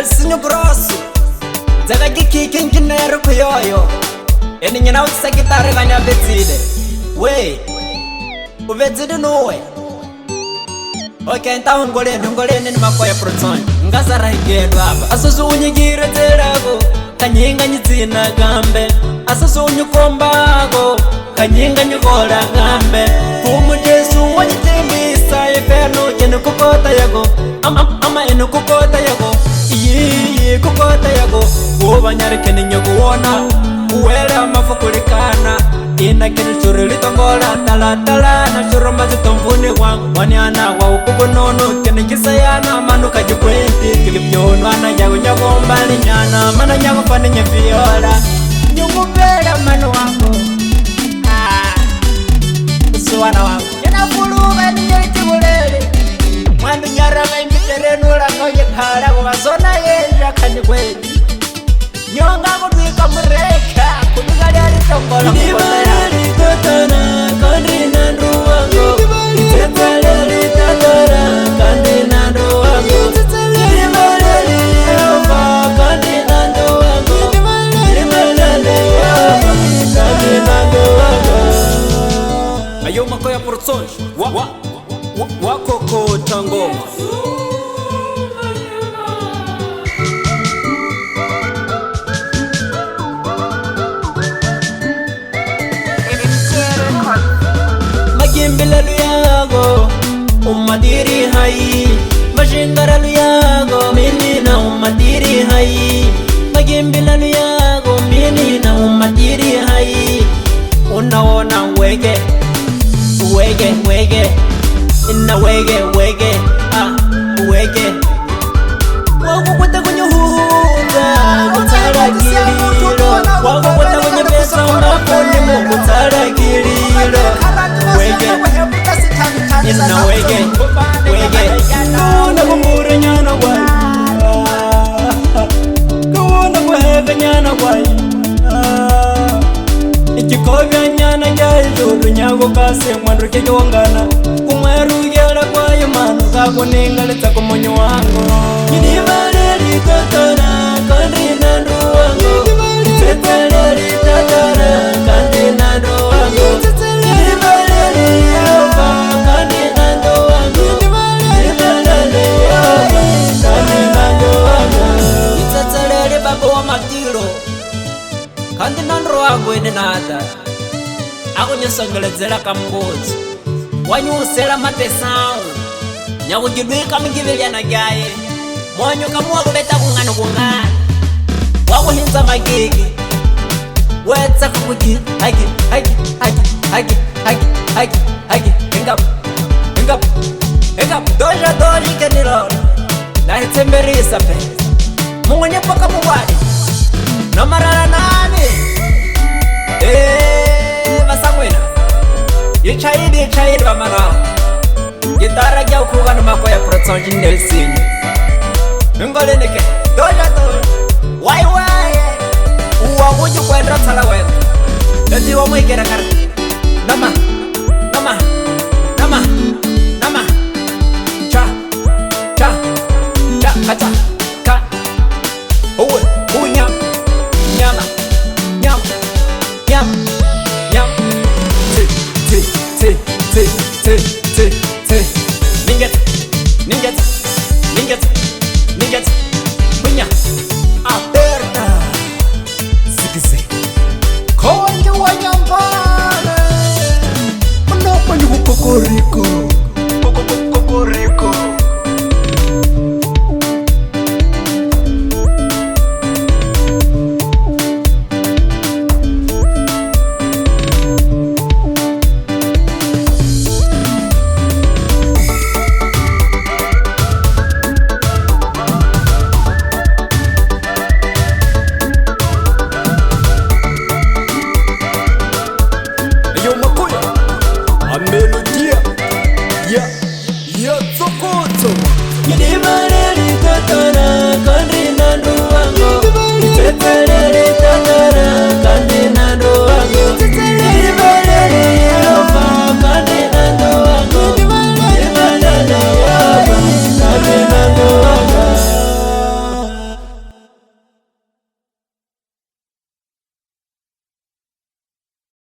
Nelson Grosso Zaga giki engineer kuyoyo Eni nyina utsa gitare kanya betside We Ubetside nowe Okay nta ngole ni makoya proton Ngazara higendo hapa Asusu unyigire terago Kanyinga nyitsina gambe Asusu unyukombago Kanyinga nyukola gambe Fumu Jesu wanyitimbisa Ifeno jenu kukota yago Ama enu kukota yago Iyi kukota yago Uwa nyareke ni nyoguona Uwele amafukulikana Ina kini churi litongola Tala na churu mazito mvuni wangu Wanyana wa ukuku nono Kini kisayana manu kajikwenti Kilipyono ana yago nyago mbali nyana Mana nyago fani nye viola Nyungu vela manu wangu Usuwana wangu Yana fuluga ni nyeriti ulele Mwandu nyarama imiterenu Langoye kala Kumasona yeja kani kweli Nyonga kudwika mreka Kuduga dari tongola Idibaleli tatara Kandina nruwango Idibaleli tatara Kandina nruwango Idibaleli yova Kandina nruwango Idibaleli yova Kandina nruwango Ayo makoya portsoj Wakoko tangoma Magimbila luyago Umadiri hai Mashingara luyago Minina umadiri hai Magimbila luyago Minina umadiri hai Unaona wege Wege Inna wege Wege Wago kwata kwenye huhuga Kutara kililo Wago kwata kwenye pesa unaponi Mungu tara kililo Wege Inna wege Kuna kumbura nyana wai Kuna kuhega nyana wai Ikikovya nyana njaizo Runyago kase mwandu keke wangana Kumweru yara kwa yamano Kako ningaleta kumonyo wango Idibaleli tatara Kandina nruwango Idibaleli tatara Kandina nruwango Idibaleli yova Kandina nruwango Idibaleli yova Kandina nruwango Itatalele babo wa matiro Kandina nruwango ene nata Ako nyesongelezela kamgozi Wanyusela matesawu Nyakujibika mjibilia na gaye Mwanyo kamuwa kuleta kungano kungana Wakuhinza magigi Wetsa kukuji Hagi Engap Doja kenilona Nahitemberisa pe Mungu nyepoka muwadi Namarara nani Masamwina Yichayidi bamanao Gitara gya ukuga numakoya protonji Nelson Ngole nike Doja Wai Uwa uju kwendra tala wenda Neti wa mwikera kara Nama Cha Kacha